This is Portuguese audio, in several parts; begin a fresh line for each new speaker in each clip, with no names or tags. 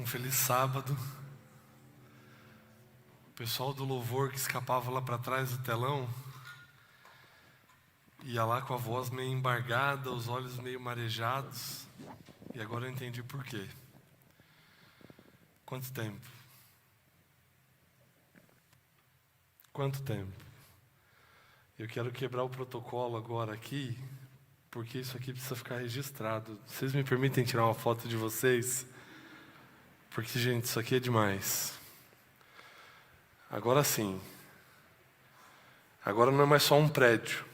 Um feliz sábado. O pessoal do louvor que escapava lá para trás do telão ia lá com a voz meio embargada, os olhos meio marejados. E agora eu entendi por quê. Quanto tempo? Quanto tempo? Eu quero quebrar o protocolo agora aqui, porque isso aqui precisa ficar registrado. Vocês me permitem tirar uma foto de vocês? Porque, gente, isso aqui é demais. Agora sim. Agora não é mais só um prédio.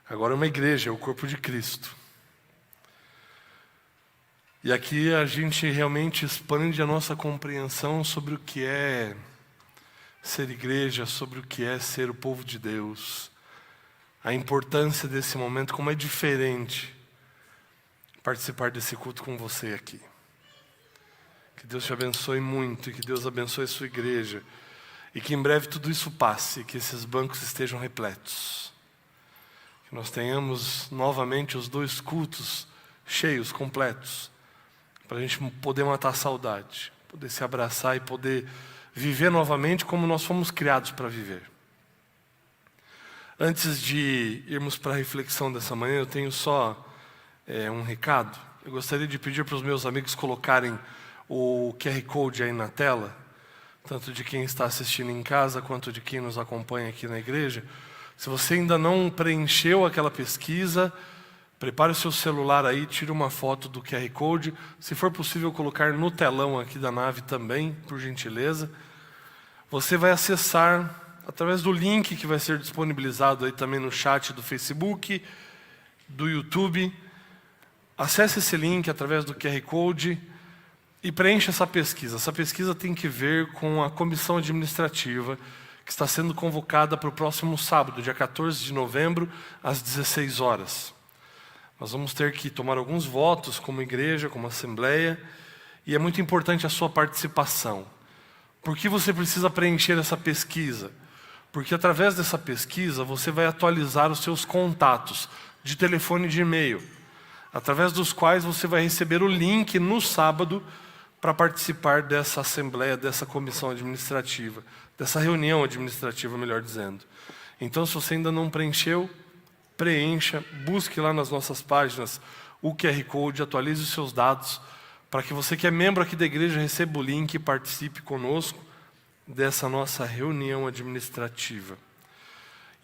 Agora é uma igreja, é o corpo de Cristo. E aqui a gente realmente expande a nossa compreensão sobre o que é ser igreja, sobre o que é ser o povo de Deus. A importância desse momento, como é diferente participar desse culto com você aqui. Que Deus te abençoe muito e que Deus abençoe a sua igreja. E que em breve tudo isso passe, que esses bancos estejam repletos. Que nós tenhamos novamente os 2 cultos cheios, completos, para a gente poder matar a saudade, poder se abraçar e poder viver novamente como nós fomos criados para viver. Antes de irmos para a reflexão dessa manhã, eu tenho só um recado. Eu gostaria de pedir para os meus amigos colocarem o QR Code aí na tela, tanto de quem está assistindo em casa, quanto de quem nos acompanha aqui na igreja. Se você ainda não preencheu aquela pesquisa, prepare o seu celular aí, tire uma foto do QR Code. Se for possível, colocar no telão aqui da nave também, por gentileza. Você vai acessar através do link que vai ser disponibilizado aí também no chat do Facebook, do YouTube. Acesse esse link através do QR Code e preencha essa pesquisa. Essa pesquisa tem que ver com a comissão administrativa que está sendo convocada para o próximo sábado, dia 14 de novembro, às 16 horas. Nós vamos ter que tomar alguns votos como igreja, como assembleia, e é muito importante a sua participação. Por que você precisa preencher essa pesquisa? Porque através dessa pesquisa você vai atualizar os seus contatos de telefone e de e-mail, através dos quais você vai receber o link no sábado para participar dessa assembleia, dessa comissão administrativa, dessa reunião administrativa, melhor dizendo. Então, se você ainda não preencheu, preencha, busque lá nas nossas páginas o QR Code, atualize os seus dados, para que você que é membro aqui da igreja receba o link e participe conosco dessa nossa reunião administrativa.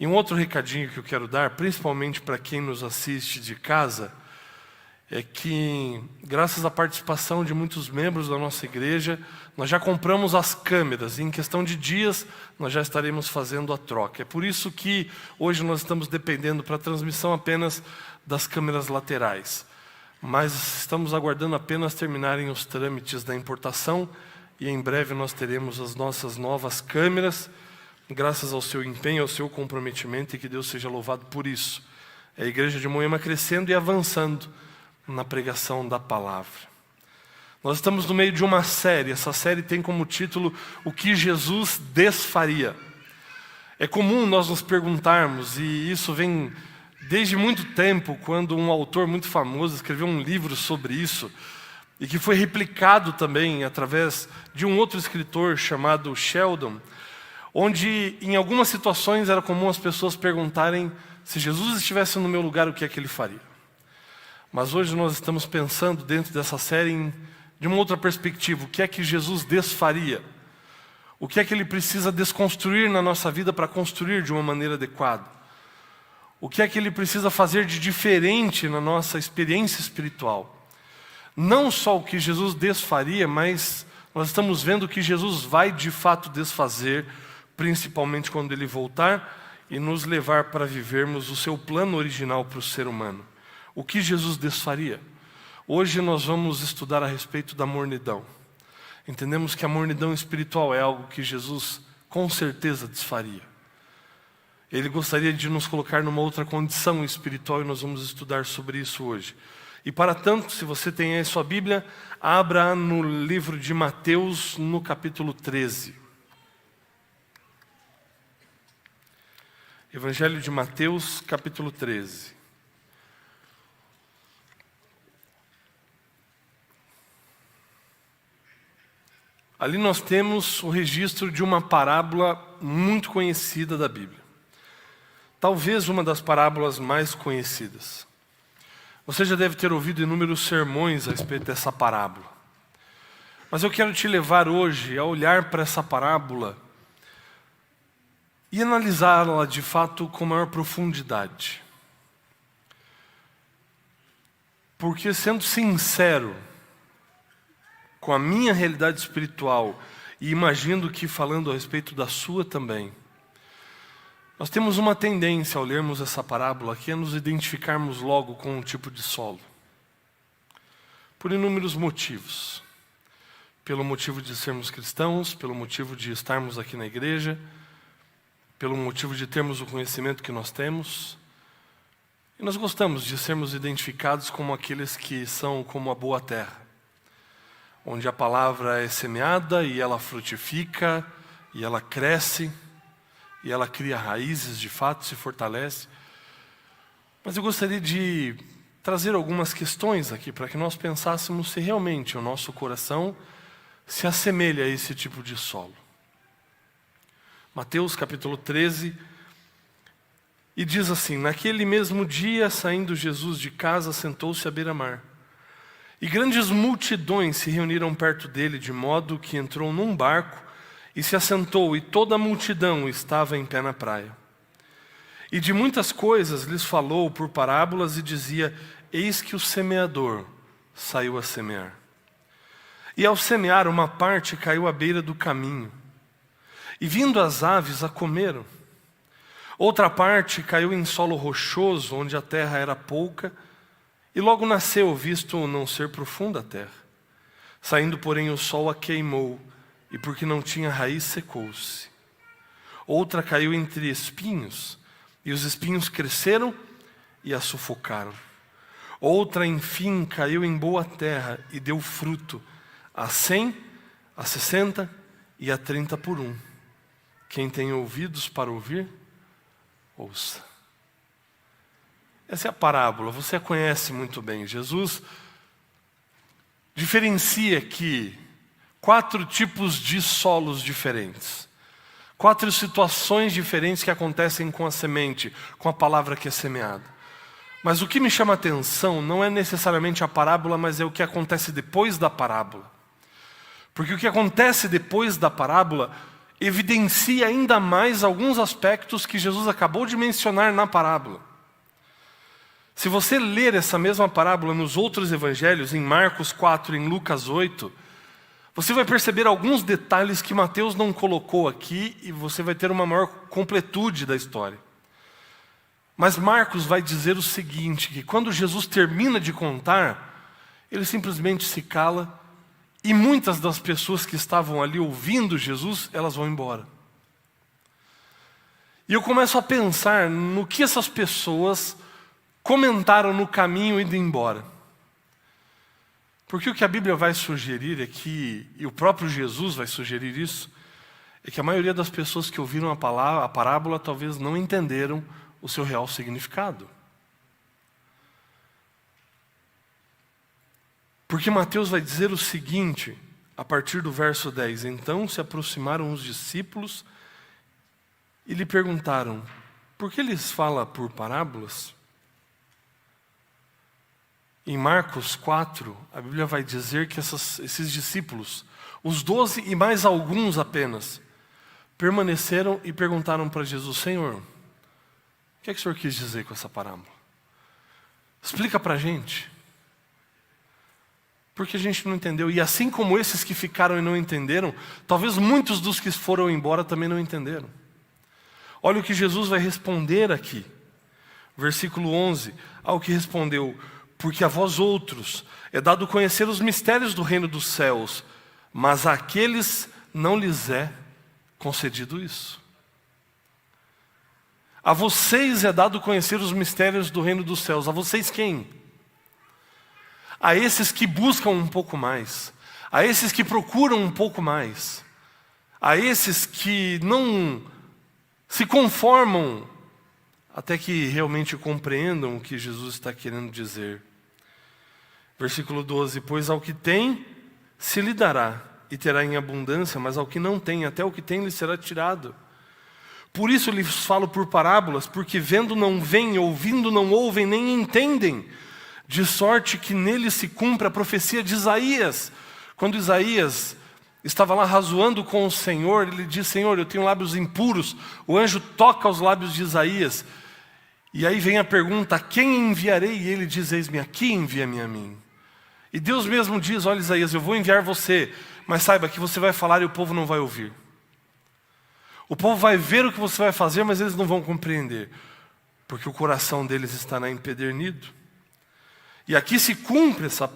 E um outro recadinho que eu quero dar, principalmente para quem nos assiste de casa, é que, graças à participação de muitos membros da nossa igreja, nós já compramos as câmeras, e em questão de dias nós já estaremos fazendo a troca. É por isso que hoje nós estamos dependendo para a transmissão apenas das câmeras laterais. Mas estamos aguardando apenas terminarem os trâmites da importação, e em breve nós teremos as nossas novas câmeras, graças ao seu empenho, ao seu comprometimento, e que Deus seja louvado por isso. É a igreja de Moema crescendo e avançando na pregação da palavra. Nós estamos no meio de uma série. Essa série tem como título O que Jesus desfaria. É comum nós nos perguntarmos, e isso vem desde muito tempo, quando um autor muito famoso escreveu um livro sobre isso, e que foi replicado também através de um outro escritor chamado Sheldon, onde em algumas situações era comum as pessoas perguntarem: se Jesus estivesse no meu lugar, o que é que ele faria? Mas hoje nós estamos pensando dentro dessa série de uma outra perspectiva. O que é que Jesus desfaria? O que é que ele precisa desconstruir na nossa vida para construir de uma maneira adequada? O que é que ele precisa fazer de diferente na nossa experiência espiritual? Não só o que Jesus desfaria, mas nós estamos vendo o que Jesus vai de fato desfazer, principalmente quando ele voltar e nos levar para vivermos o seu plano original para o ser humano. O que Jesus desfaria? Hoje nós vamos estudar a respeito da mornidão. Entendemos que a mornidão espiritual é algo que Jesus com certeza desfaria. Ele gostaria de nos colocar numa outra condição espiritual e nós vamos estudar sobre isso hoje. E para tanto, se você tem aí sua Bíblia, abra no livro de Mateus, no capítulo 13. Evangelho de Mateus, capítulo 13. ali nós temos o registro de uma parábola muito conhecida da Bíblia. Talvez uma das parábolas mais conhecidas. Você já deve ter ouvido inúmeros sermões a respeito dessa parábola. Mas eu quero te levar hoje a olhar para essa parábola e analisá-la de fato com maior profundidade. Porque, sendo sincero com a minha realidade espiritual, e imagino que falando a respeito da sua também, nós temos uma tendência ao lermos essa parábola que é nos identificarmos logo com um tipo de solo. Por inúmeros motivos. Pelo motivo de sermos cristãos, pelo motivo de estarmos aqui na igreja, pelo motivo de termos o conhecimento que nós temos. E nós gostamos de sermos identificados como aqueles que são como a boa terra, onde a palavra é semeada e ela frutifica, e ela cresce, e ela cria raízes, de fato, se fortalece. Mas eu gostaria de trazer algumas questões aqui para que nós pensássemos se realmente o nosso coração se assemelha a esse tipo de solo. Mateus capítulo 13, e diz assim: naquele mesmo dia, saindo Jesus de casa, sentou-se à beira-mar. E grandes multidões se reuniram perto dele, de modo que entrou num barco e se assentou, e toda a multidão estava em pé na praia. E de muitas coisas lhes falou por parábolas e dizia: eis que o semeador saiu a semear. E ao semear, uma parte caiu à beira do caminho, e vindo as aves a comeram. Outra parte caiu em solo rochoso, onde a terra era pouca, e logo nasceu, visto não ser profunda a terra. Saindo, porém, o sol a queimou, e porque não tinha raiz, secou-se. Outra caiu entre espinhos, e os espinhos cresceram e a sufocaram. Outra, enfim, caiu em boa terra e deu fruto, a 100, a 60 e a 30 por um. Quem tem ouvidos para ouvir, ouça. Essa é a parábola, você a conhece muito bem. Jesus diferencia aqui 4 tipos de solos diferentes. 4 situações diferentes que acontecem com a semente, com a palavra que é semeada. Mas o que me chama a atenção não é necessariamente a parábola, mas é o que acontece depois da parábola. Porque o que acontece depois da parábola evidencia ainda mais alguns aspectos que Jesus acabou de mencionar na parábola. Se você ler essa mesma parábola nos outros evangelhos, em Marcos 4, em Lucas 8, você vai perceber alguns detalhes que Mateus não colocou aqui e você vai ter uma maior completude da história. Mas Marcos vai dizer o seguinte, que quando Jesus termina de contar, ele simplesmente se cala e muitas das pessoas que estavam ali ouvindo Jesus, elas vão embora. E eu começo a pensar no que essas pessoas comentaram no caminho indo embora. Porque o que a Bíblia vai sugerir aqui, e o próprio Jesus vai sugerir isso, é que a maioria das pessoas que ouviram a parábola talvez não entenderam o seu real significado. Porque Mateus vai dizer o seguinte, a partir do verso 10, então se aproximaram os discípulos e lhe perguntaram, por que lhes fala por parábolas? Em Marcos 4, a Bíblia vai dizer que esses discípulos, os 12 e mais alguns apenas, permaneceram e perguntaram para Jesus, Senhor, o que é que o Senhor quis dizer com essa parábola? Explica para a gente. Porque a gente não entendeu. E assim como esses que ficaram e não entenderam, talvez muitos dos que foram embora também não entenderam. Olha o que Jesus vai responder aqui. Versículo 11, ao que respondeu, porque a vós outros é dado conhecer os mistérios do reino dos céus, mas àqueles não lhes é concedido isso. A vocês é dado conhecer os mistérios do reino dos céus. A vocês quem? A esses que buscam um pouco mais. A esses que procuram um pouco mais. A esses que não se conformam até que realmente compreendam o que Jesus está querendo dizer. Versículo 12, pois ao que tem, se lhe dará, e terá em abundância, mas ao que não tem, até o que tem lhe será tirado. Por isso lhes falo por parábolas, porque vendo não veem, ouvindo não ouvem, nem entendem, de sorte que nele se cumpre a profecia de Isaías. Quando Isaías estava lá razoando com o Senhor, ele diz: Senhor, eu tenho lábios impuros. O anjo toca os lábios de Isaías, e aí vem a pergunta: a quem enviarei? E ele diz: eis-me aqui, envia-me a mim. E Deus mesmo diz: olha, Isaías, eu vou enviar você, mas saiba que você vai falar e o povo não vai ouvir. O povo vai ver o que você vai fazer, mas eles não vão compreender, porque o coração deles estará empedernido. E aqui se cumpre essa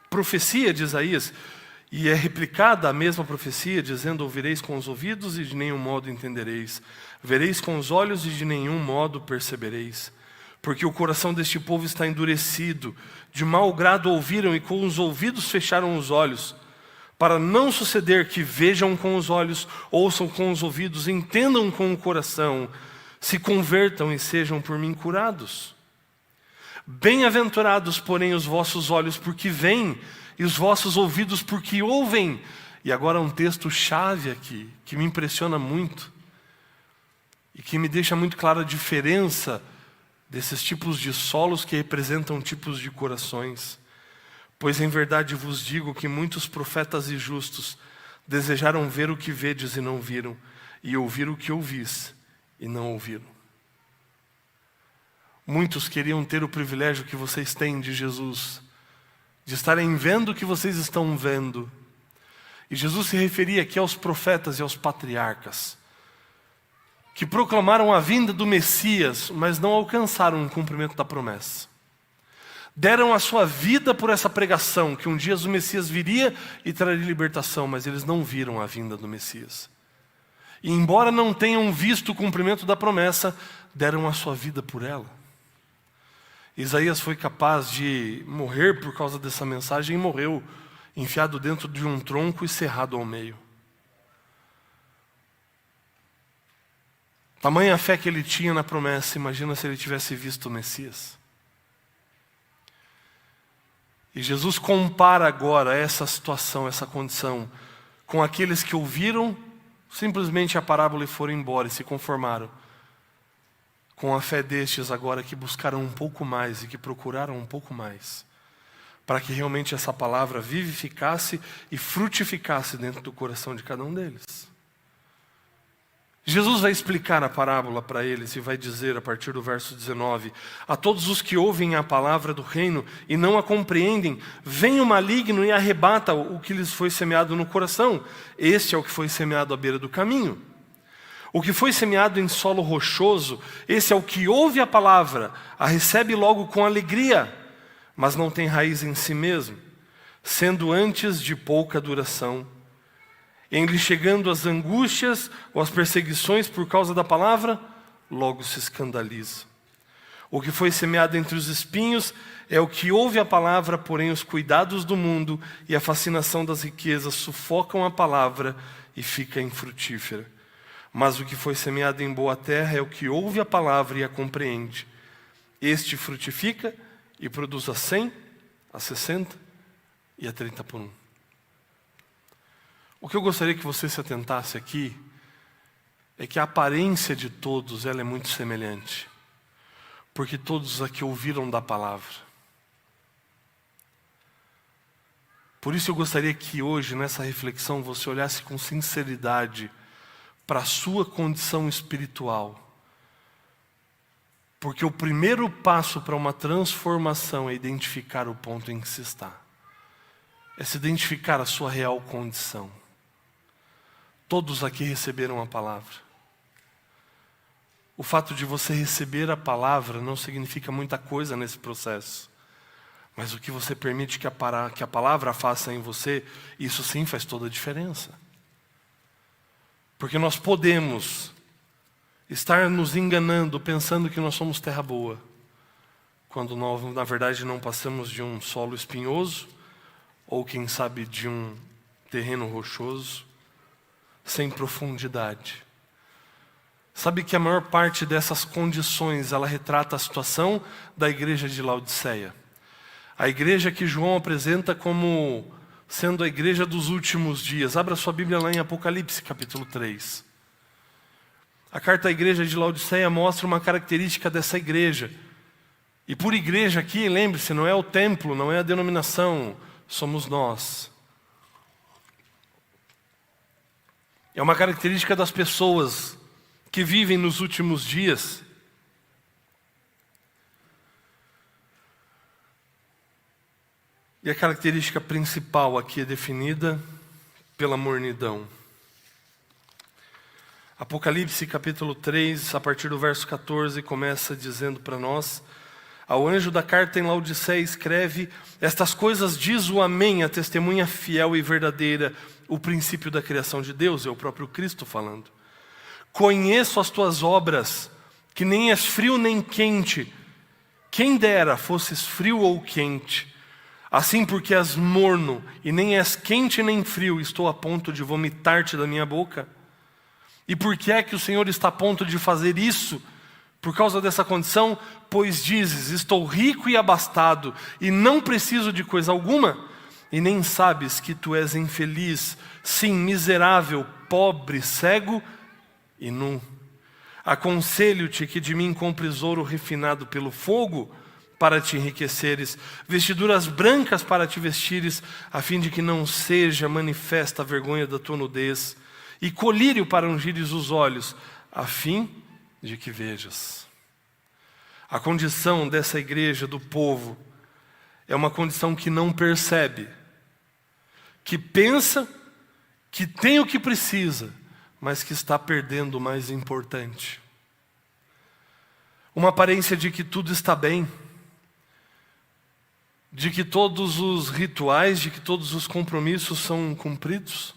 profecia de Isaías, e é replicada a mesma profecia, dizendo: ouvireis com os ouvidos e de nenhum modo entendereis, vereis com os olhos e de nenhum modo percebereis. Porque o coração deste povo está endurecido, de mau grado ouviram e com os ouvidos fecharam os olhos, para não suceder que vejam com os olhos, ouçam com os ouvidos, entendam com o coração, se convertam e sejam por mim curados. Bem-aventurados, porém, os vossos olhos porque veem, e os vossos ouvidos porque ouvem. E agora um texto-chave aqui, que me impressiona muito, e que me deixa muito clara a diferença desses tipos de solos que representam tipos de corações. Pois em verdade vos digo que muitos profetas e justos desejaram ver o que vedes e não viram, e ouvir o que ouvis e não ouviram. Muitos queriam ter o privilégio que vocês têm de Jesus, de estarem vendo o que vocês estão vendo. E Jesus se referia aqui aos profetas e aos patriarcas, que proclamaram a vinda do Messias, mas não alcançaram o cumprimento da promessa. Deram a sua vida por essa pregação, que um dia o Messias viria e traria libertação, mas eles não viram a vinda do Messias. E embora não tenham visto o cumprimento da promessa, deram a sua vida por ela. Isaías foi capaz de morrer por causa dessa mensagem e morreu enfiado dentro de um tronco e cerrado ao meio. Tamanha fé que ele tinha na promessa, imagina se ele tivesse visto o Messias. E Jesus compara agora essa situação, essa condição, com aqueles que ouviram simplesmente a parábola e foram embora e se conformaram. Com a fé destes agora que buscaram um pouco mais e que procuraram um pouco mais, para que realmente essa palavra vivificasse e frutificasse dentro do coração de cada um deles. Jesus vai explicar a parábola para eles e vai dizer a partir do verso 19: a todos os que ouvem a palavra do reino e não a compreendem, vem o maligno e arrebata o que lhes foi semeado no coração. Este é o que foi semeado à beira do caminho. O que foi semeado em solo rochoso, esse é o que ouve a palavra, a recebe logo com alegria, mas não tem raiz em si mesmo, sendo antes de pouca duração. Em lhe chegando as angústias ou as perseguições por causa da palavra, logo se escandaliza. O que foi semeado entre os espinhos é o que ouve a palavra, porém os cuidados do mundo e a fascinação das riquezas sufocam a palavra e fica infrutífera. Mas o que foi semeado em boa terra é o que ouve a palavra e a compreende. Este frutifica e produz a 100, a 60 e a 30 por 1. O que eu gostaria que você se atentasse aqui é que a aparência de todos ela é muito semelhante, porque todos aqui ouviram da palavra. Por isso eu gostaria que hoje, nessa reflexão, você olhasse com sinceridade para a sua condição espiritual. Porque o primeiro passo para uma transformação é identificar o ponto em que se está. É se identificar a sua real condição. Todos aqui receberam a palavra. O fato de você receber a palavra não significa muita coisa nesse processo. Mas o que você permite que a palavra faça em você, isso sim faz toda a diferença. Porque nós podemos estar nos enganando, pensando que nós somos terra boa, quando nós, na verdade, não passamos de um solo espinhoso, ou quem sabe de um terreno rochoso, sem profundidade. Sabe que a maior parte dessas condições, ela retrata a situação da igreja de Laodiceia. A igreja que João apresenta como sendo a igreja dos últimos dias. Abra sua Bíblia lá em Apocalipse, capítulo 3. A carta à igreja de Laodiceia mostra uma característica dessa igreja. E por igreja aqui, lembre-se, não é o templo, não é a denominação, somos nós. É uma característica das pessoas que vivem nos últimos dias. E a característica principal aqui é definida pela mornidão. Apocalipse capítulo 3, a partir do verso 14, começa dizendo para nós: ao anjo da carta em Laodiceia escreve: estas coisas diz o Amém, a testemunha fiel e verdadeira, o princípio da criação de Deus, é o próprio Cristo falando. Conheço as tuas obras, que nem és frio nem quente. Quem dera fosses frio ou quente. Assim, porque és morno e nem és quente nem frio, estou a ponto de vomitar-te da minha boca. E por que é que o Senhor está a ponto de fazer isso? Por causa dessa condição, pois dizes: estou rico e abastado, e não preciso de coisa alguma, e nem sabes que tu és infeliz, sim, miserável, pobre, cego e nu. Aconselho-te que de mim compres ouro refinado pelo fogo, para te enriqueceres, vestiduras brancas para te vestires, a fim de que não seja manifesta a vergonha da tua nudez, e colírio para ungires os olhos, a fim de que vejas. A condição dessa igreja, do povo, é uma condição que não percebe, que pensa que tem o que precisa, mas que está perdendo o mais importante. Uma aparência de que tudo está bem, de que todos os rituais, de que todos os compromissos são cumpridos.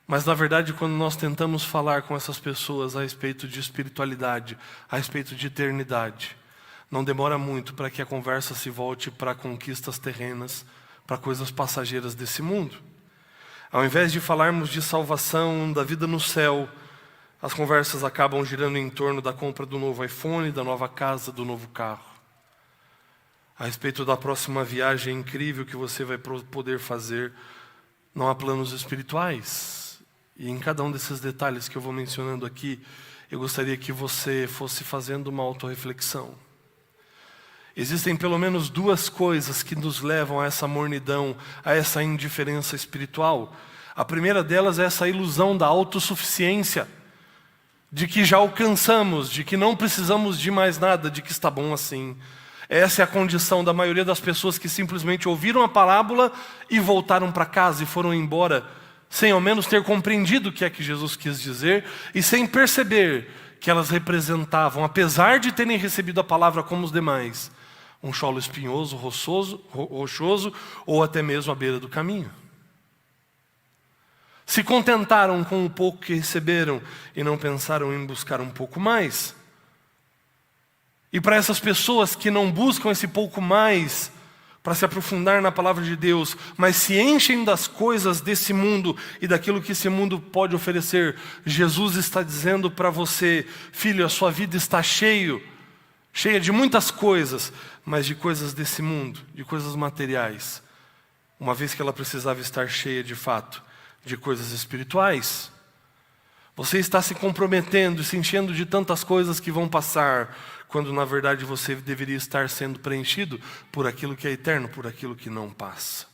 Mas na verdade, quando nós tentamos falar com essas pessoas a respeito de espiritualidade, a respeito de eternidade, não demora muito para que a conversa se volte para conquistas terrenas, para coisas passageiras desse mundo. Ao invés de falarmos de salvação, da vida no céu, as conversas acabam girando em torno da compra do novo iPhone, da nova casa, do novo carro. A respeito da próxima viagem incrível que você vai poder fazer, não há planos espirituais. E em cada um desses detalhes que eu vou mencionando aqui, eu gostaria que você fosse fazendo uma autorreflexão. Existem pelo menos duas coisas que nos levam a essa mornidão, a essa indiferença espiritual. A primeira delas é essa ilusão da autossuficiência, de que já alcançamos, de que não precisamos de mais nada, de que está bom assim. Essa é a condição da maioria das pessoas que simplesmente ouviram a parábola e voltaram para casa e foram embora, sem ao menos ter compreendido o que é que Jesus quis dizer e sem perceber que elas representavam, apesar de terem recebido a palavra como os demais, um solo espinhoso, rochoso ou até mesmo à beira do caminho. Se contentaram com o pouco que receberam e não pensaram em buscar um pouco mais. E para essas pessoas que não buscam esse pouco mais para se aprofundar na palavra de Deus, mas se enchem das coisas desse mundo e daquilo que esse mundo pode oferecer, Jesus está dizendo para você: filho, a sua vida está cheia de muitas coisas, mas de coisas desse mundo, de coisas materiais, uma vez que ela precisava estar cheia de fato de coisas espirituais. Você está se comprometendo e se enchendo de tantas coisas que vão passar, quando na verdade você deveria estar sendo preenchido por aquilo que é eterno, por aquilo que não passa.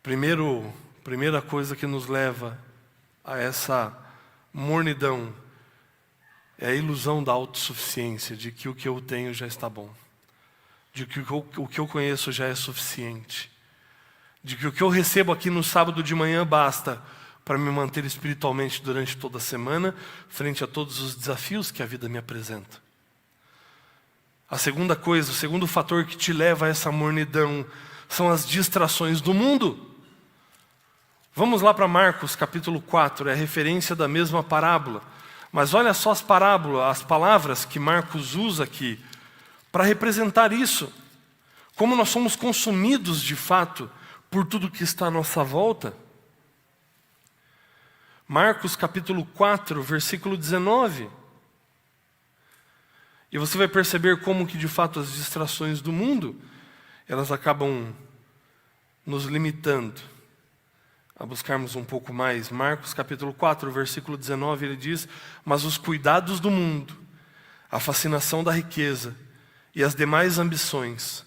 Primeira coisa que nos leva a essa mornidão é a ilusão da autossuficiência, de que o que eu tenho já está bom, de que o que eu conheço já é suficiente, de que o que eu recebo aqui no sábado de manhã basta para me manter espiritualmente durante toda a semana, frente a todos os desafios que a vida me apresenta. A segunda coisa, o segundo fator que te leva a essa mornidão, são as distrações do mundo. Vamos lá para Marcos capítulo 4, é a referência da mesma parábola. Mas olha só as palavras que Marcos usa aqui, para representar isso. Como nós somos consumidos de fato por tudo que está à nossa volta. Marcos capítulo 4, versículo 19. E você vai perceber como que de fato as distrações do mundo, elas acabam nos limitando a buscarmos um pouco mais. Marcos capítulo 4, versículo 19, ele diz: mas os cuidados do mundo, a fascinação da riqueza e as demais ambições,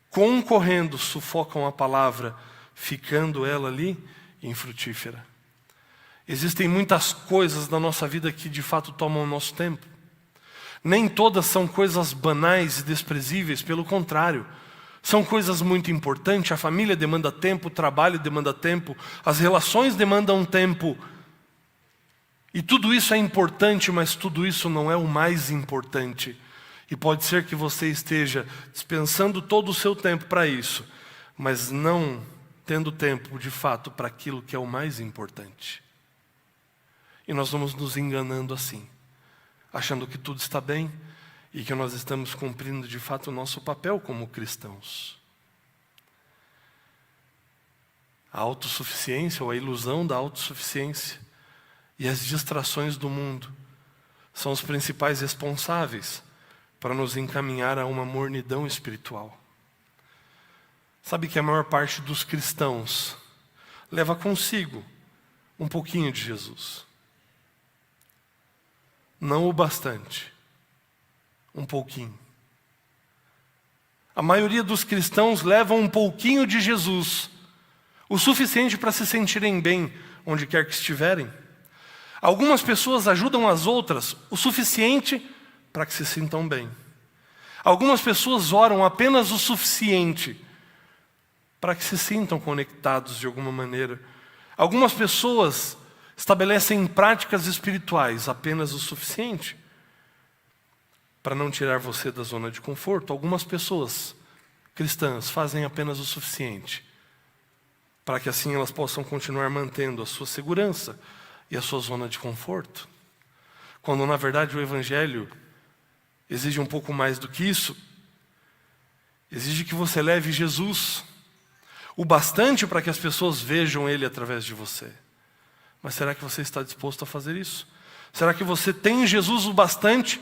concorrendo, sufocam a palavra, ficando ela ali infrutífera. Existem muitas coisas na nossa vida que de fato tomam o nosso tempo. Nem todas são coisas banais e desprezíveis, pelo contrário. São coisas muito importantes. A família demanda tempo, o trabalho demanda tempo, as relações demandam tempo. E tudo isso é importante, mas tudo isso não é o mais importante. E pode ser que você esteja dispensando todo o seu tempo para isso, mas não tendo tempo de fato para aquilo que é o mais importante. E nós vamos nos enganando assim, achando que tudo está bem e que nós estamos cumprindo de fato o nosso papel como cristãos. A autossuficiência ou a ilusão da autossuficiência e as distrações do mundo são os principais responsáveis para nos encaminhar a uma mornidão espiritual. Sabe que a maior parte dos cristãos leva consigo um pouquinho de Jesus. Não o bastante, um pouquinho. A maioria dos cristãos levam um pouquinho de Jesus, o suficiente para se sentirem bem onde quer que estiverem. Algumas pessoas ajudam as outras o suficiente para que se sintam bem. Algumas pessoas oram apenas o suficiente para que se sintam conectados de alguma maneira. Algumas pessoas estabelecem práticas espirituais apenas o suficiente para não tirar você da zona de conforto. Algumas pessoas cristãs fazem apenas o suficiente para que assim elas possam continuar mantendo a sua segurança e a sua zona de conforto. Quando na verdade o Evangelho exige um pouco mais do que isso. Exige que você leve Jesus o bastante para que as pessoas vejam Ele através de você. Mas será que você está disposto a fazer isso? Será que você tem Jesus o bastante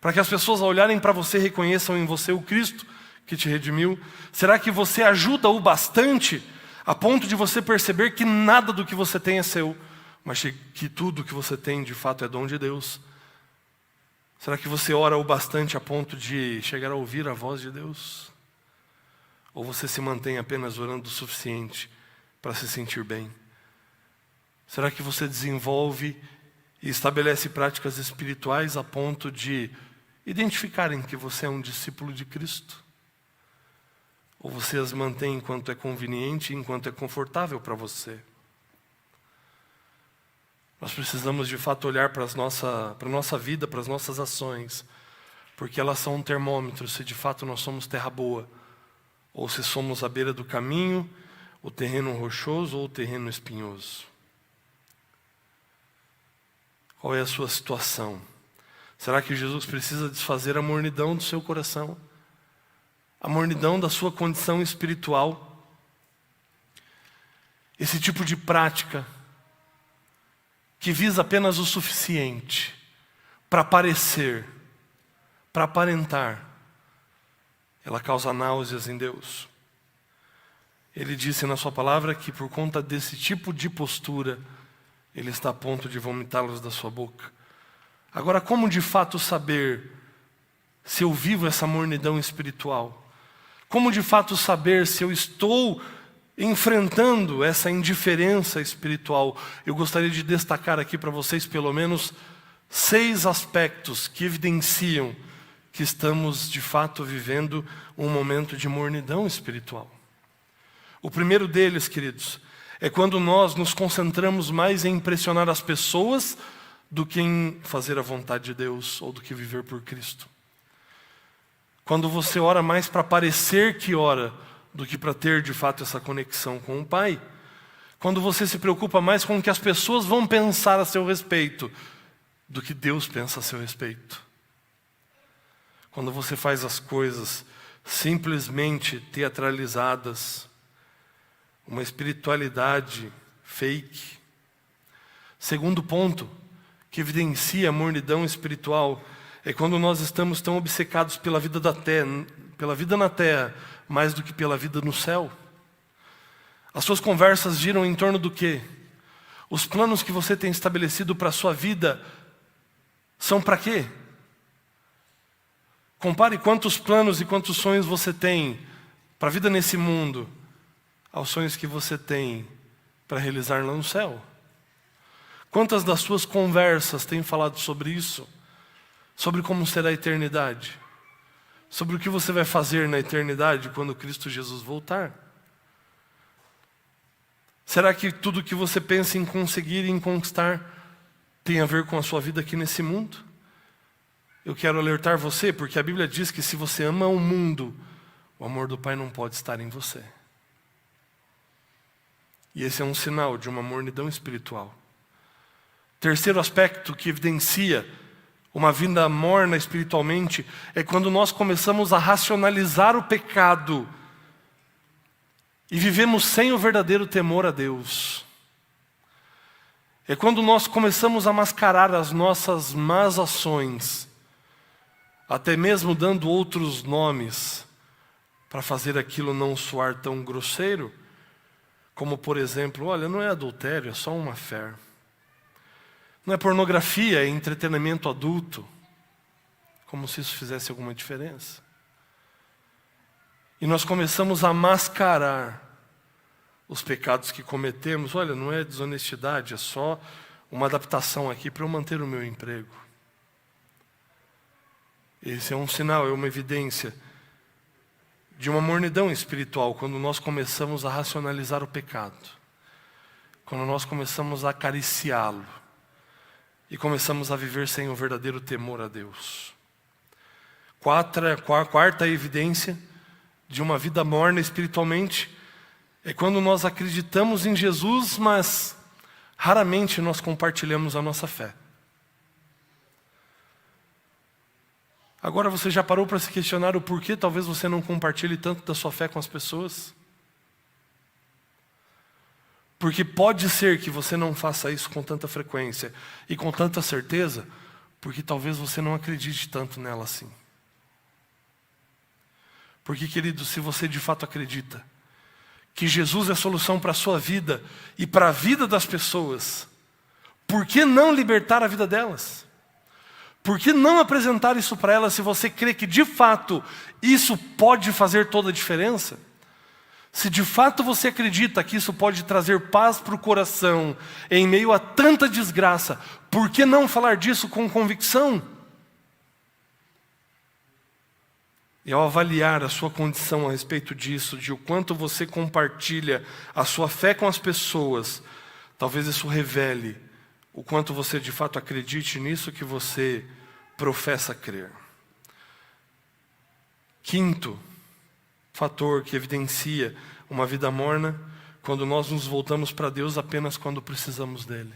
para que as pessoas ao olharem para você reconheçam em você o Cristo que te redimiu? Será que você ajuda o bastante a ponto de você perceber que nada do que você tem é seu, mas que tudo que você tem de fato é dom de Deus? Será que você ora o bastante a ponto de chegar a ouvir a voz de Deus? Ou você se mantém apenas orando o suficiente para se sentir bem? Será que você desenvolve e estabelece práticas espirituais a ponto de identificarem que você é um discípulo de Cristo? Ou você as mantém enquanto é conveniente, enquanto é confortável para você? Nós precisamos de fato olhar para a nossa vida, para as nossas ações, porque elas são um termômetro se de fato nós somos terra boa, ou se somos à beira do caminho, o terreno rochoso ou o terreno espinhoso. Qual é a sua situação? Será que Jesus precisa desfazer a mornidão do seu coração? A mornidão da sua condição espiritual? Esse tipo de prática que visa apenas o suficiente para parecer, para aparentar, ela causa náuseas em Deus. Ele disse na sua palavra que por conta desse tipo de postura, Ele está a ponto de vomitá-los da sua boca. Agora, como de fato saber se eu vivo essa mornidão espiritual? Como de fato saber se eu estou enfrentando essa indiferença espiritual? Eu gostaria de destacar aqui para vocês pelo menos 6 aspectos que evidenciam que estamos de fato vivendo um momento de mornidão espiritual. O primeiro deles, queridos, é quando nós nos concentramos mais em impressionar as pessoas do que em fazer a vontade de Deus ou do que viver por Cristo. Quando você ora mais para parecer que ora do que para ter de fato essa conexão com o Pai. Quando você se preocupa mais com o que as pessoas vão pensar a seu respeito do que Deus pensa a seu respeito. Quando você faz as coisas simplesmente teatralizadas, uma espiritualidade fake. Segundo ponto, que evidencia a mornidão espiritual, é quando nós estamos tão obcecados pela vida na terra, mais do que pela vida no céu. As suas conversas giram em torno do quê? Os planos que você tem estabelecido para a sua vida são para quê? Compare quantos planos e quantos sonhos você tem para a vida nesse mundo aos sonhos que você tem para realizar lá no céu. Quantas das suas conversas têm falado sobre isso? Sobre como será a eternidade? Sobre o que você vai fazer na eternidade quando Cristo Jesus voltar? Será que tudo que você pensa em conseguir e em conquistar tem a ver com a sua vida aqui nesse mundo? Eu quero alertar você, porque a Bíblia diz que se você ama o mundo, o amor do Pai não pode estar em você. E esse é um sinal de uma mornidão espiritual. Terceiro aspecto que evidencia uma vida morna espiritualmente é quando nós começamos a racionalizar o pecado e vivemos sem o verdadeiro temor a Deus. É quando nós começamos a mascarar as nossas más ações, até mesmo dando outros nomes, para fazer aquilo não soar tão grosseiro, como por exemplo, olha, não é adultério, é só uma fé. Não é pornografia, é entretenimento adulto, como se isso fizesse alguma diferença. E nós começamos a mascarar os pecados que cometemos. Olha, não é desonestidade, é só uma adaptação aqui para eu manter o meu emprego. Esse é um sinal, é uma evidência de uma mornidão espiritual, quando nós começamos a racionalizar o pecado, quando nós começamos a acariciá-lo e começamos a viver sem o verdadeiro temor a Deus. Quarta evidência de uma vida morna espiritualmente é quando nós acreditamos em Jesus, mas raramente nós compartilhamos a nossa fé. Agora você já parou para se questionar o porquê talvez você não compartilhe tanto da sua fé com as pessoas? Porque pode ser que você não faça isso com tanta frequência e com tanta certeza, porque talvez você não acredite tanto nela assim. Porque, querido, se você de fato acredita que Jesus é a solução para a sua vida e para a vida das pessoas, por que não libertar a vida delas? Por que não apresentar isso para elas se você crê que de fato isso pode fazer toda a diferença? Se de fato você acredita que isso pode trazer paz para o coração em meio a tanta desgraça, por que não falar disso com convicção? E ao avaliar a sua condição a respeito disso, de o quanto você compartilha a sua fé com as pessoas, talvez isso revele o quanto você de fato acredite nisso que você professa crer. Quinto fator que evidencia uma vida morna, quando nós nos voltamos para Deus apenas quando precisamos dEle.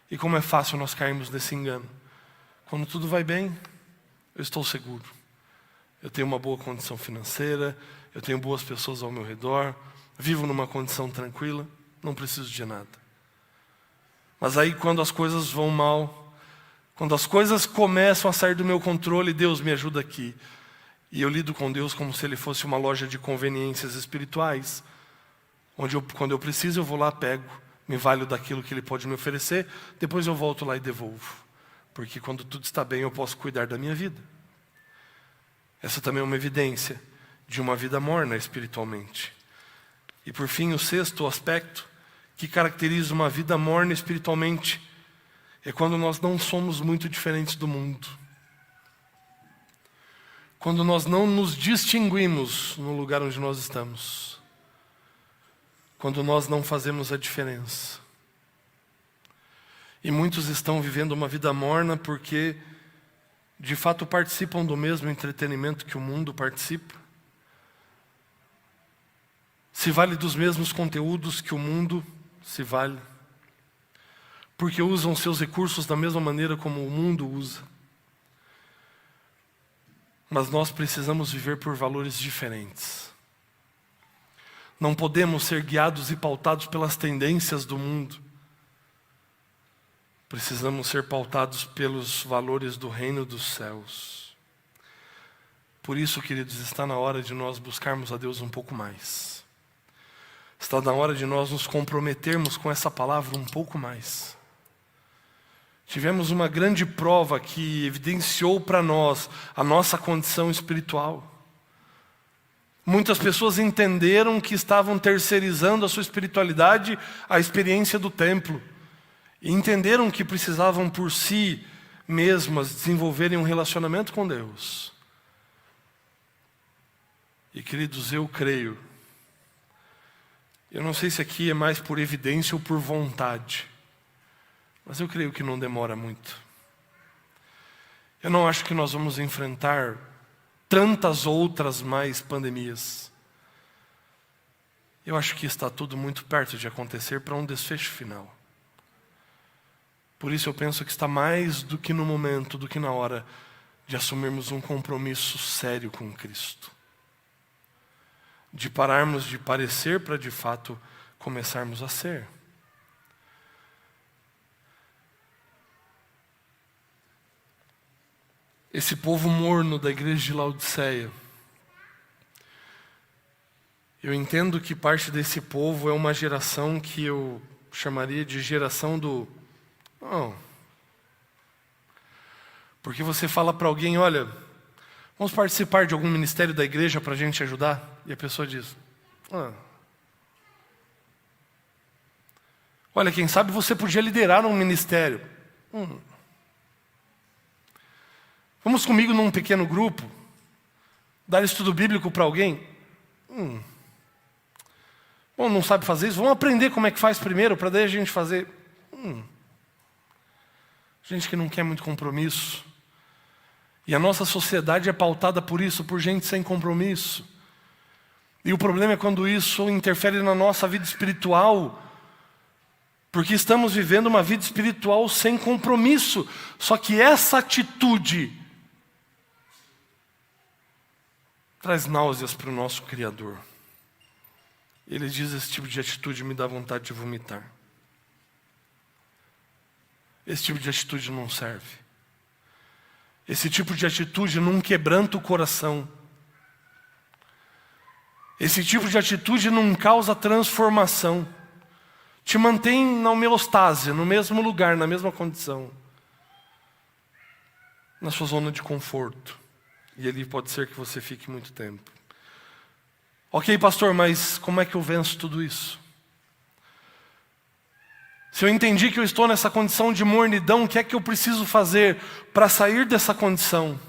E como é fácil nós cairmos nesse engano. Quando tudo vai bem, eu estou seguro. Eu tenho uma boa condição financeira, eu tenho boas pessoas ao meu redor, vivo numa condição tranquila, não preciso de nada. Mas aí quando as coisas vão mal, quando as coisas começam a sair do meu controle, Deus me ajuda aqui. E eu lido com Deus como se Ele fosse uma loja de conveniências espirituais, onde quando eu preciso eu vou lá, pego, me valho daquilo que Ele pode me oferecer, depois eu volto lá e devolvo. Porque quando tudo está bem eu posso cuidar da minha vida. Essa também é uma evidência de uma vida morna espiritualmente. E por fim, o sexto aspecto que caracteriza uma vida morna espiritualmente é quando nós não somos muito diferentes do mundo. Quando nós não nos distinguimos no lugar onde nós estamos. Quando nós não fazemos a diferença. E muitos estão vivendo uma vida morna porque de fato participam do mesmo entretenimento que o mundo participa. Se vale dos mesmos conteúdos que o mundo se vale. Porque usam seus recursos da mesma maneira como o mundo usa. Mas nós precisamos viver por valores diferentes. Não podemos ser guiados e pautados pelas tendências do mundo. Precisamos ser pautados pelos valores do reino dos céus. Por isso, queridos, está na hora de nós buscarmos a Deus um pouco mais. Está na hora de nós nos comprometermos com essa palavra um pouco mais. Tivemos uma grande prova que evidenciou para nós a nossa condição espiritual. Muitas pessoas entenderam que estavam terceirizando a sua espiritualidade à experiência do templo. E entenderam que precisavam por si mesmas desenvolverem um relacionamento com Deus. E queridos, eu creio. Eu não sei se aqui é mais por evidência ou por vontade. Mas eu creio que não demora muito. Eu não acho que nós vamos enfrentar tantas outras mais pandemias. Eu acho que está tudo muito perto de acontecer para um desfecho final. Por isso eu penso que está mais do que no momento, do que na hora de assumirmos um compromisso sério com Cristo. De pararmos de parecer para de fato começarmos a ser. Esse povo morno da igreja de Laodiceia, eu entendo que parte desse povo é uma geração que eu chamaria de geração do não. Porque você fala para alguém, olha, vamos participar de algum ministério da igreja para a gente ajudar? E a pessoa diz, olha, quem sabe você podia liderar um ministério. Vamos comigo num pequeno grupo, dar estudo bíblico para alguém? Bom, não sabe fazer isso? Vamos aprender como é que faz primeiro, para daí a gente fazer. Gente que não quer muito compromisso. E a nossa sociedade é pautada por isso, por gente sem compromisso. E o problema é quando isso interfere na nossa vida espiritual, porque estamos vivendo uma vida espiritual sem compromisso. Só que essa atitude traz náuseas para o nosso Criador. Ele diz, esse tipo de atitude me dá vontade de vomitar. Esse tipo de atitude não serve. Esse tipo de atitude não quebranta o coração. Esse tipo de atitude não causa transformação. Te mantém na homeostase, no mesmo lugar, na mesma condição. Na sua zona de conforto. E ali pode ser que você fique muito tempo. Ok, pastor, mas como é que eu venço tudo isso? Se eu entendi que eu estou nessa condição de mornidão, o que é que eu preciso fazer para sair dessa condição?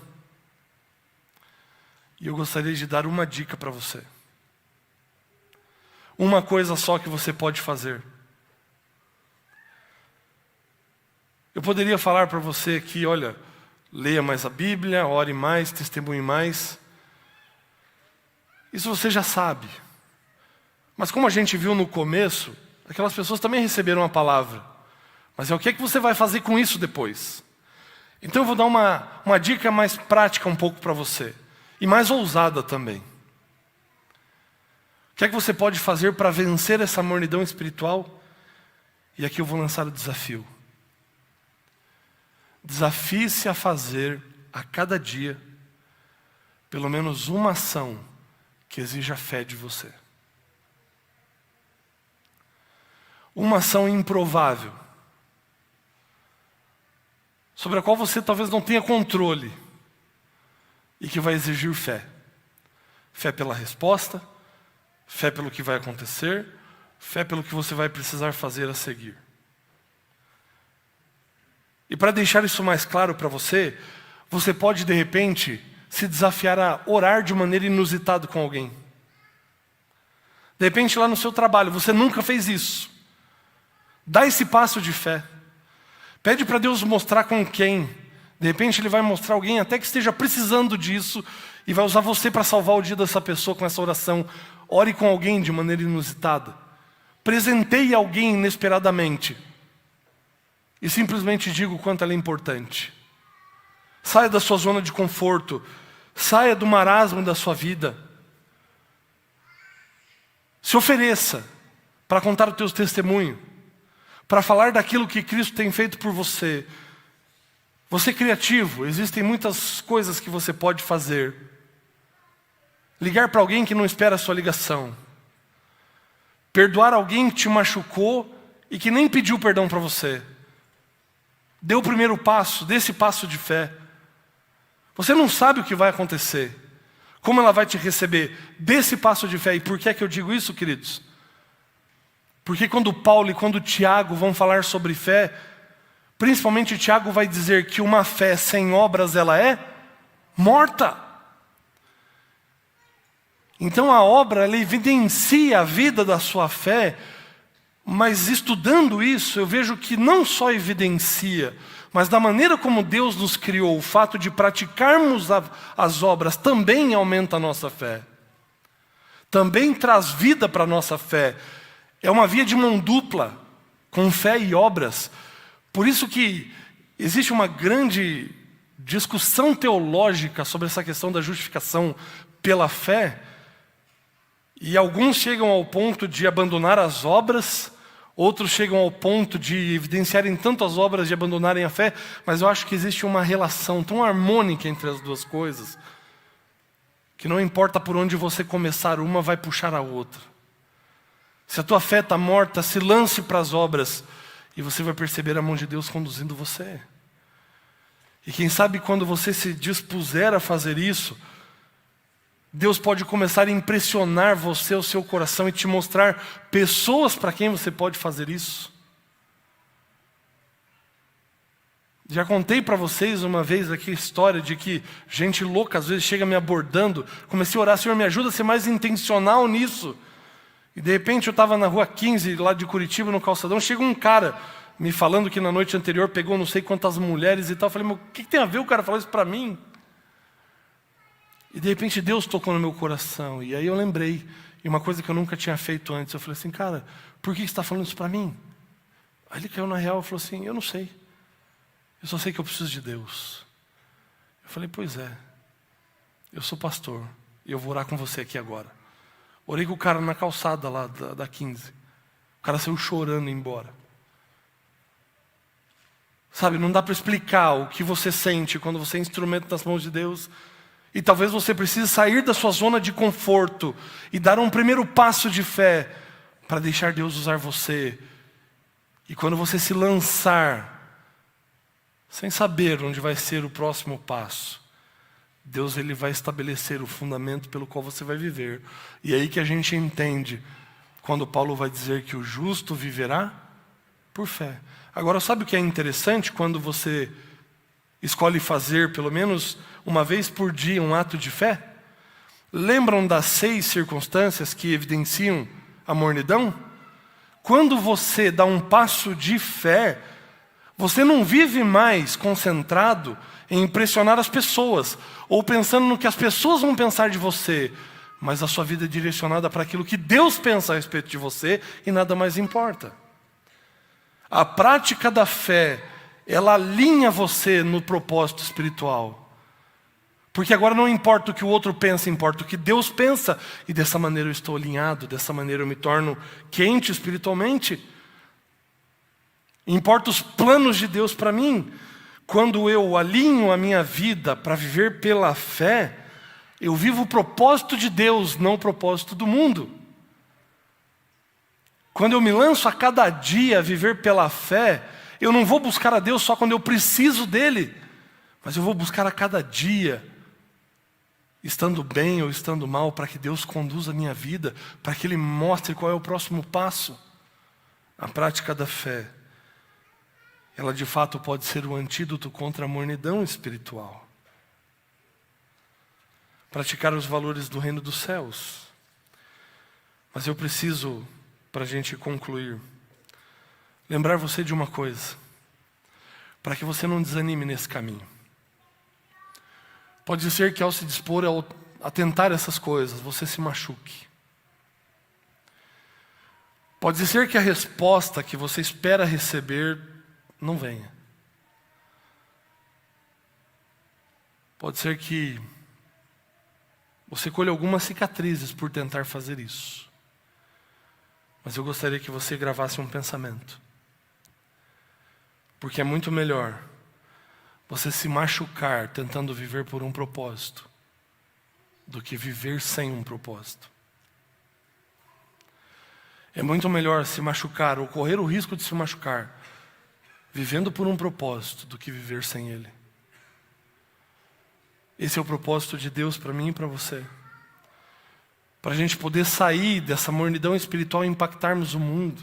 E eu gostaria de dar uma dica para você. Uma coisa só que você pode fazer. Eu poderia falar para você que, olha, leia mais a Bíblia, ore mais, testemunhe mais. Isso você já sabe. Mas como a gente viu no começo, aquelas pessoas também receberam a palavra. Mas é o que é que você vai fazer com isso depois? Então eu vou dar uma dica mais prática um pouco para você. E mais ousada também. O que é que você pode fazer para vencer essa mornidão espiritual? E aqui eu vou lançar o desafio. Desafie-se a fazer a cada dia pelo menos uma ação que exija fé de você. Uma ação improvável, sobre a qual você talvez não tenha controle, e que vai exigir fé. Fé pela resposta, fé pelo que vai acontecer, fé pelo que você vai precisar fazer a seguir. E para deixar isso mais claro para você, você pode de repente se desafiar a orar de maneira inusitada com alguém. De repente lá no seu trabalho, você nunca fez isso. Dá esse passo de fé. Pede para Deus mostrar com quem. De repente Ele vai mostrar alguém até que esteja precisando disso e vai usar você para salvar o dia dessa pessoa com essa oração. Ore com alguém de maneira inusitada. Presenteie alguém inesperadamente. E simplesmente diga o quanto ela é importante. Saia da sua zona de conforto. Saia do marasmo da sua vida. Se ofereça para contar o teu testemunho. Para falar daquilo que Cristo tem feito por você. Você é criativo, existem muitas coisas que você pode fazer. Ligar para alguém que não espera a sua ligação. Perdoar alguém que te machucou e que nem pediu perdão para você. Dê o primeiro passo, dê esse passo de fé. Você não sabe o que vai acontecer. Como ela vai te receber? Dê esse passo de fé. E por que é que eu digo isso, queridos? Porque quando Paulo e quando Tiago vão falar sobre fé, principalmente Tiago vai dizer que uma fé sem obras ela é morta. Então a obra ela evidencia a vida da sua fé, mas estudando isso eu vejo que não só evidencia, mas da maneira como Deus nos criou, o fato de praticarmos as obras também aumenta a nossa fé. Também traz vida para a nossa fé. É uma via de mão dupla, com fé e obras. Por isso que existe uma grande discussão teológica sobre essa questão da justificação pela fé. E alguns chegam ao ponto de abandonar as obras, outros chegam ao ponto de evidenciarem tanto as obras de abandonarem a fé, mas eu acho que existe uma relação tão harmônica entre as duas coisas, que não importa por onde você começar, uma vai puxar a outra. Se a tua fé está morta, se lance para as obras, e você vai perceber a mão de Deus conduzindo você. E quem sabe quando você se dispuser a fazer isso, Deus pode começar a impressionar você, o seu coração, e te mostrar pessoas para quem você pode fazer isso. Já contei para vocês uma vez aqui a história de que gente louca às vezes chega me abordando. Comecei a orar, Senhor, me ajuda a ser mais intencional nisso. E de repente eu estava na rua 15, lá de Curitiba, no calçadão, chega um cara me falando que na noite anterior pegou não sei quantas mulheres e tal. Eu falei, mas o que tem a ver o cara falar isso para mim? E de repente Deus tocou no meu coração. E aí eu lembrei, e uma coisa que eu nunca tinha feito antes. Eu falei assim, cara, por que você está falando isso para mim? Aí ele caiu na real e falou assim, eu não sei. Eu só sei que eu preciso de Deus. Eu falei, pois é, eu sou pastor e eu vou orar com você aqui agora. Orei com o cara na calçada lá da 15. O cara saiu chorando e ia embora. Sabe, não dá para explicar o que você sente quando você é instrumento nas mãos de Deus. E talvez você precise sair da sua zona de conforto e dar um primeiro passo de fé para deixar Deus usar você. E quando você se lançar, sem saber onde vai ser o próximo passo, Deus ele vai estabelecer o fundamento pelo qual você vai viver. E é aí que a gente entende quando Paulo vai dizer que o justo viverá por fé. Agora, sabe o que é interessante quando você escolhe fazer pelo menos uma vez por dia um ato de fé? Lembram das 6 circunstâncias que evidenciam a mornidão? Quando você dá um passo de fé, você não vive mais concentrado em impressionar as pessoas, ou pensando no que as pessoas vão pensar de você, mas a sua vida é direcionada para aquilo que Deus pensa a respeito de você, e nada mais importa. A prática da fé, ela alinha você no propósito espiritual. Porque agora não importa o que o outro pensa, importa o que Deus pensa, e dessa maneira eu estou alinhado, dessa maneira eu me torno quente espiritualmente. Importa os planos de Deus para mim. Quando eu alinho a minha vida para viver pela fé, eu vivo o propósito de Deus, não o propósito do mundo. Quando eu me lanço a cada dia a viver pela fé, eu não vou buscar a Deus só quando eu preciso dEle, mas eu vou buscar a cada dia, estando bem ou estando mal, para que Deus conduza a minha vida, para que Ele mostre qual é o próximo passo. A prática da fé, ela de fato pode ser o antídoto contra a mornidão espiritual. Praticar os valores do reino dos céus. Mas eu preciso, para a gente concluir, lembrar você de uma coisa, para que você não desanime nesse caminho. Pode ser que ao se dispor a tentar essas coisas, você se machuque. Pode ser que a resposta que você espera receber não venha. Pode ser que você colhe algumas cicatrizes por tentar fazer isso. Mas eu gostaria que você gravasse um pensamento. Porque é muito melhor você se machucar tentando viver por um propósito do que viver sem um propósito. É muito melhor se machucar ou correr o risco de se machucar vivendo por um propósito do que viver sem ele. Esse é o propósito de Deus para mim e para você. Para a gente poder sair dessa mornidão espiritual e impactarmos o mundo.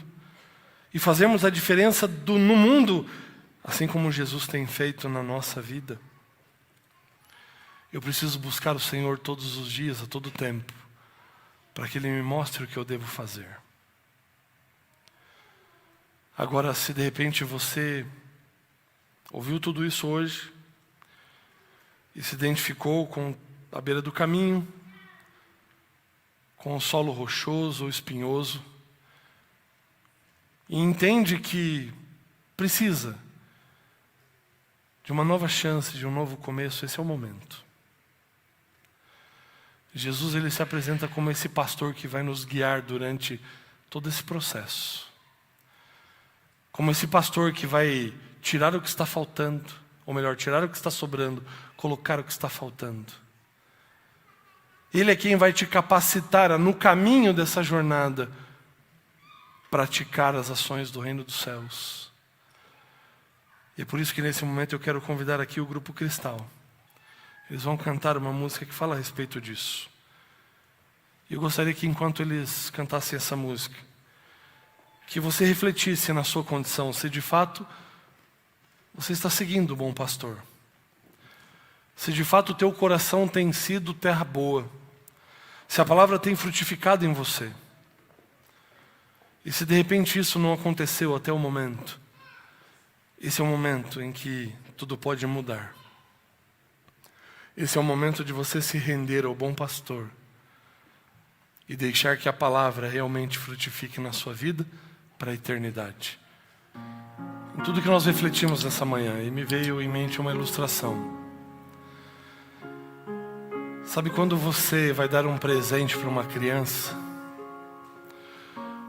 E fazermos a diferença no mundo, assim como Jesus tem feito na nossa vida. Eu preciso buscar o Senhor todos os dias, a todo tempo, para que Ele me mostre o que eu devo fazer. Agora, se de repente você ouviu tudo isso hoje, e se identificou com a beira do caminho, com o solo rochoso ou espinhoso, e entende que precisa de uma nova chance, de um novo começo, esse é o momento. Jesus, ele se apresenta como esse pastor que vai nos guiar durante todo esse processo. Como esse pastor que vai tirar o que está faltando, ou melhor, tirar o que está sobrando, colocar o que está faltando. Ele é quem vai te capacitar a, no caminho dessa jornada, praticar as ações do reino dos céus. E é por isso que nesse momento eu quero convidar aqui o grupo Cristal. Eles vão cantar uma música que fala a respeito disso. E eu gostaria que enquanto eles cantassem essa música, que você refletisse na sua condição, se de fato você está seguindo o bom pastor. Se de fato o teu coração tem sido terra boa. Se a palavra tem frutificado em você. E se de repente isso não aconteceu até o momento, esse é o momento em que tudo pode mudar. Esse é o momento de você se render ao bom pastor e deixar que a palavra realmente frutifique na sua vida para a eternidade. Em tudo que nós refletimos nessa manhã, e me veio em mente uma ilustração. Sabe quando você vai dar um presente para uma criança?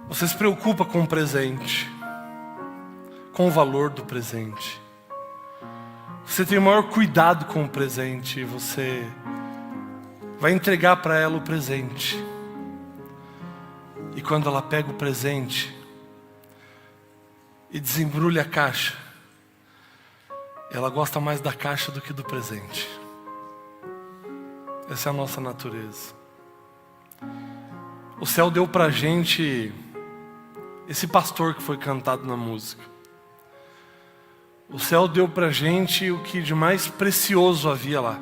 Você se preocupa com o presente, com o valor do presente. Você tem o maior cuidado com o presente e você vai entregar para ela o presente. E quando ela pega o presente e desembrulha a caixa, ela gosta mais da caixa do que do presente. Essa é a nossa natureza. O céu deu pra gente esse pastor que foi cantado na música. O céu deu pra gente o que de mais precioso havia lá.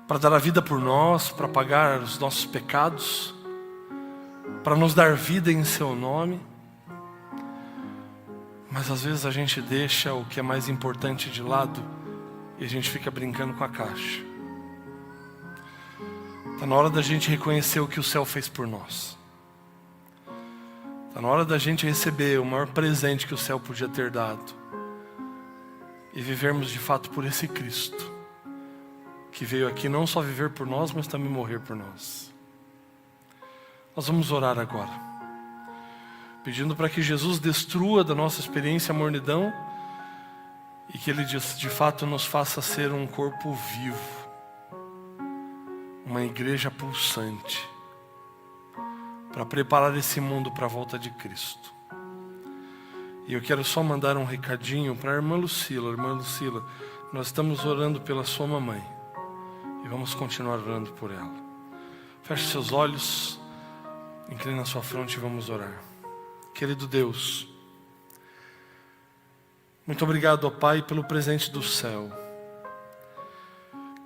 Para dar a vida por nós, para pagar os nossos pecados, para nos dar vida em seu nome. Mas às vezes a gente deixa o que é mais importante de lado e a gente fica brincando com a caixa. Está na hora da gente reconhecer o que o céu fez por nós. Está na hora da gente receber o maior presente que o céu podia ter dado. E vivermos de fato por esse Cristo, que veio aqui não só viver por nós, mas também morrer por nós. Nós vamos orar agora, pedindo para que Jesus destrua da nossa experiência a mornidão e que Ele de fato nos faça ser um corpo vivo, uma igreja pulsante, para preparar esse mundo para a volta de Cristo. E eu quero só mandar um recadinho para a irmã Lucila. Irmã Lucila, nós estamos orando pela sua mamãe e vamos continuar orando por ela. Feche seus olhos, inclina a sua fronte e vamos orar. Querido Deus, muito obrigado, ó Pai, pelo presente do céu.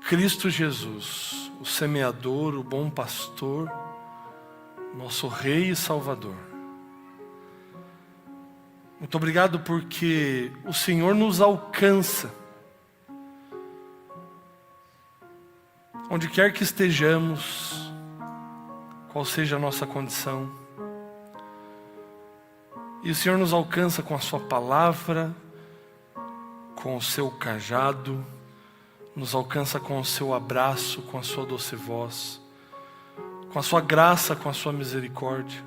Cristo Jesus, o semeador, o bom pastor, nosso Rei e Salvador. Muito obrigado porque o Senhor nos alcança. Onde quer que estejamos, qual seja a nossa condição. E o Senhor nos alcança com a sua palavra, com o seu cajado, nos alcança com o seu abraço, com a sua doce voz, com a sua graça, com a sua misericórdia.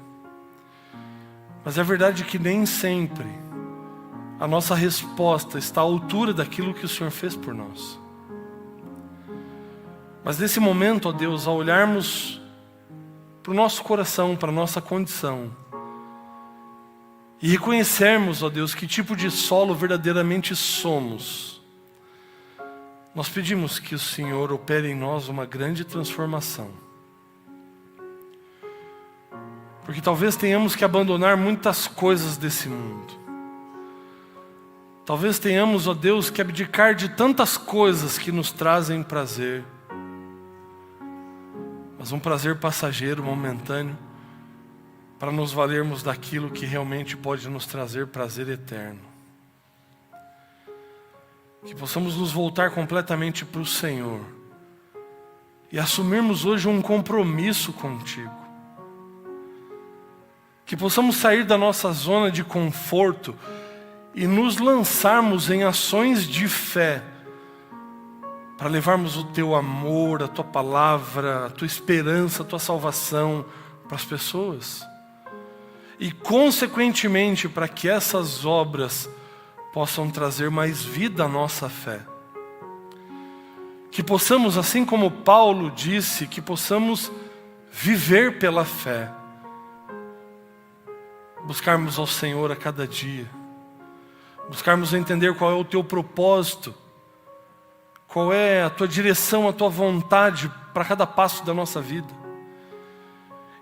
Mas é verdade que nem sempre a nossa resposta está à altura daquilo que o Senhor fez por nós. Mas nesse momento, ó Deus, ao olharmos para o nosso coração, para a nossa condição. E reconhecermos, ó Deus, que tipo de solo verdadeiramente somos. Nós pedimos que o Senhor opere em nós uma grande transformação. Porque talvez tenhamos que abandonar muitas coisas desse mundo. Talvez tenhamos, ó Deus, que abdicar de tantas coisas que nos trazem prazer. Mas um prazer passageiro, momentâneo, para nos valermos daquilo que realmente pode nos trazer prazer eterno. Que possamos nos voltar completamente para o Senhor e assumirmos hoje um compromisso contigo. Que possamos sair da nossa zona de conforto e nos lançarmos em ações de fé para levarmos o teu amor, a tua palavra, a tua esperança, a tua salvação para as pessoas. E consequentemente para que essas obras possam trazer mais vida à nossa fé. Que possamos, assim como Paulo disse, que possamos viver pela fé. Buscarmos ao Senhor a cada dia. Buscarmos entender qual é o teu propósito. Qual é a tua direção, a tua vontade para cada passo da nossa vida.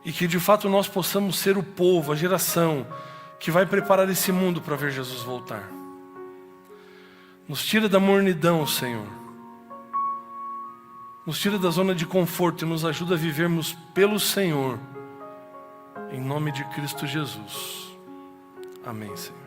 E que de fato nós possamos ser o povo, a geração que vai preparar esse mundo para ver Jesus voltar. Nos tira da mornidão, Senhor. Nos tira da zona de conforto e nos ajuda a vivermos pelo Senhor. Em nome de Cristo Jesus. Amém, Senhor.